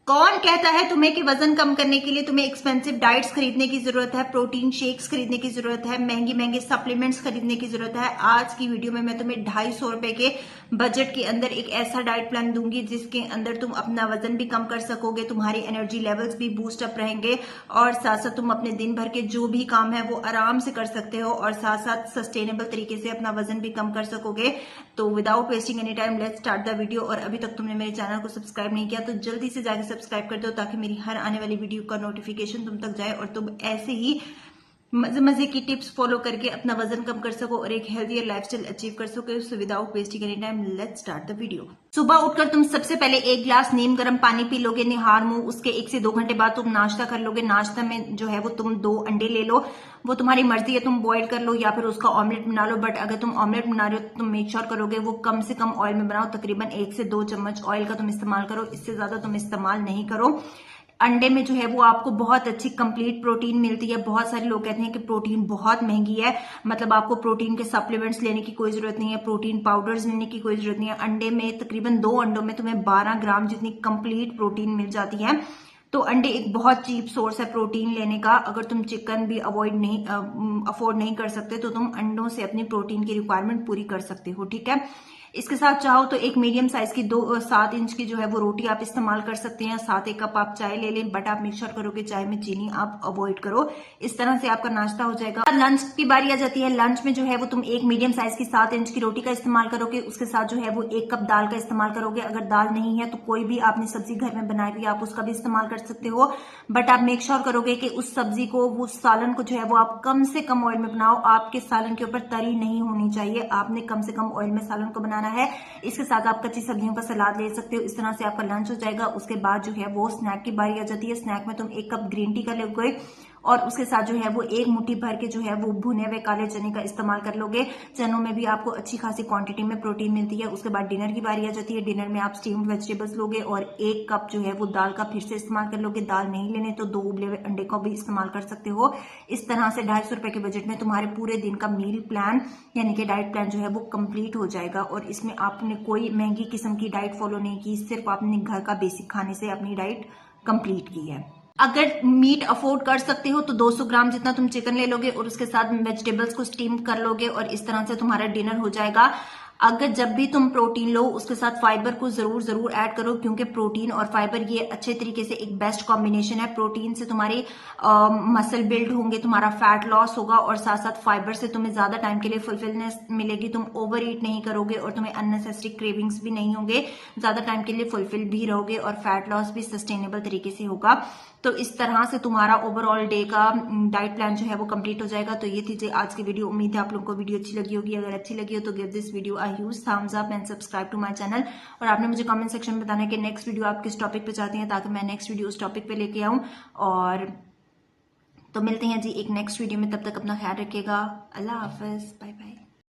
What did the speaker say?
कौन कहता है तुम्हें कि वजन कम करने के लिए तुम्हें एक्सपेंसिव डाइट्स खरीदने की जरूरत है, प्रोटीन शेक्स खरीदने की जरूरत है, महंगे महंगे सप्लीमेंट्स खरीदने की जरूरत है। आज की वीडियो में मैं तुम्हें 250 रुपए के बजट के अंदर एक ऐसा डाइट प्लान दूंगी जिसके अंदर तुम अपना वजन भी कम कर सकोगे, तुम्हारी एनर्जी लेवल्स भी बूस्ट अप रहेंगे और साथ साथ तुम अपने दिन भर के जो भी काम है वो आराम से कर सकते हो और साथ साथ सस्टेनेबल तरीके से अपना वजन भी कम कर सकोगे। तो without wasting any time let's start the video. और अभी तक तुमने मेरे चैनल को सब्सक्राइब नहीं किया तो जल्दी से जाकर सब्सक्राइब कर दो ताकि मेरी हर आने वाली वीडियो का नोटिफिकेशन तुम तक जाए और तुम ऐसे ही मजे मजे की टिप्स फॉलो करके अपना वजन कम कर सको और एक हेल्थियर लाइफस्टाइल अचीव कर सको। So without wasting any time let's start the video. सुबह उठकर तुम सबसे पहले 1 गिलास नीम गर्म पानी पी लोगे निहार मुंह। उसके 1 से 2 घंटे बाद तुम नाश्ता कर लोगे। नाश्ता में जो है वो तुम 2 अंडे ले लो, वो तुम्हारी मर्जी है, तुम बॉईल कर लो या फिर उसका ऑमलेट बना लो। बट अगर तुम ऑमलेट बना रहे हो तो तुम मेक श्योर करोगे वो कम से कम ऑयल में बनाओ, तकरीबन 1 से 2 चम्मच ऑयल का तुम इस्तेमाल करो, इससे ज्यादा तुम इस्तेमाल नहीं करो। अंडे में जो है वो आपको बहुत अच्छी कंप्लीट प्रोटीन मिलती है। बहुत सारे लोग कहते हैं कि प्रोटीन बहुत महंगी है, मतलब आपको प्रोटीन के सप्लीमेंट्स लेने की कोई जरूरत नहीं है, प्रोटीन पाउडर्स लेने की कोई जरूरत नहीं है। अंडे में तकरीबन 2 अंडों में तुम्हें 12 ग्राम जितनी कंप्लीट प्रोटीन मिल जाती है। तो अंडे एक बहुत चीप सोर्स है प्रोटीन लेने का। अगर तुम चिकन भी अफोर्ड नहीं कर सकते तो तुम अंडों से अपनी प्रोटीन की रिक्वायरमेंट पूरी कर सकते हो, ठीक है। इसके साथ चाहो तो एक मीडियम साइज की 7 इंच की जो है वो रोटी आप इस्तेमाल कर सकते हैं। 1 कप आप चाय ले लें, बट आप मेक श्योर करो कि चाय में चीनी आप अवॉइड करो। इस तरह से आपका नाश्ता हो जाएगा। लंच की बारी आ जाती है। लंच में जो है वो तुम एक मीडियम साइज की 7 इंच की रोटी का इस्तेमाल करोगे। उसके साथ जो है वो 1 कप दाल का इस्तेमाल करोगे। अगर दाल नहीं है तो कोई भी आपने सब्जी घर में बनाई हुई आप उसका भी इस्तेमाल कर सकते हो, बट आप मेक श्योर करोगे कि उस सब्जी को, वो सालन को जो है वो आप कम से कम ऑयल में बनाओ। आपके सालन के ऊपर तरी नहीं होनी चाहिए, आपने कम से कम ऑयल में सालन को बनाना है। इसके साथ आप कच्ची सब्जियों का सलाद ले सकते हो। इस तरह से आपका लंच हो जाएगा। उसके बाद जो है वो स्नैक की बारी आ जाती है। स्नैक में तुम 1 कप ग्रीन टी का लोगे और उसके साथ जो है वो 1 मुट्ठी भर के जो है वो भुने हुए काले चने का इस्तेमाल कर लोगे। चनों में भी आपको अच्छी खासी क्वांटिटी में प्रोटीन मिलती है। उसके बाद डिनर की बारी आ जाती है। डिनर में आप स्टीम्ड वेजिटेबल्स लोगे और 1 कप जो है वो दाल का फिर से इस्तेमाल कर लोगे। दाल नहीं लेने तो 2 उबले हुए अंडे का भी इस्तेमाल कर सकते हो। इस तरह से 250 रुपए के बजट में तुम्हारे पूरे दिन का मील प्लान यानी कि डाइट प्लान जो है वो कंप्लीट हो जाएगा। और इसमें आपने कोई महंगी किस्म की डाइट फॉलो नहीं की, सिर्फ आपने घर का बेसिक खाने से अपनी डाइट कंप्लीट की है। अगर मीट अफोर्ड कर सकते हो तो 200 ग्राम जितना तुम चिकन ले लोगे और उसके साथ वेजिटेबल्स को स्टीम कर लोगे और इस तरह से तुम्हारा डिनर हो जाएगा। अगर जब भी तुम प्रोटीन लो उसके साथ फाइबर को जरूर ऐड करो, क्योंकि प्रोटीन और फाइबर ये अच्छे तरीके से एक बेस्ट कॉम्बिनेशन है। प्रोटीन से तुम्हारी मसल बिल्ड होंगे, तुम्हारा फैट लॉस होगा और साथ साथ फाइबर से तुम्हें ज्यादा टाइम के लिए फुलफिलनेस मिलेगी। तुम ओवर ईट नहीं करोगे और तुम्हें अननेसेसरी क्रेविंग्स भी नहीं होंगे, ज्यादा टाइम के लिए फुलफिल भी रहोगे और फैट लॉस भी सस्टेनेबल तरीके से होगा। तो इस तरह से तुम्हारा ओवरऑल डे का डाइट प्लान जो है वो कंप्लीट हो जाएगा। तो ये थी आज की वीडियो। उम्मीद है आप लोगों को वीडियो अच्छी लगी होगी। अगर अच्छी लगी हो तो give this video a huge thumbs up and subscribe to my channel. और आपने मुझे कमेंट सेक्शन में बताना है कि नेक्स्ट वीडियो आप किस टॉपिक पे चाहते हैं ताकि मैं नेक्स्ट वीडियो उस टॉपिक पे लेके आऊं। और तो मिलते हैं जी एक नेक्स्ट वीडियो में, तब तक अपना ख्याल रखिएगा। अल्लाह हाफिज, बाय बाय।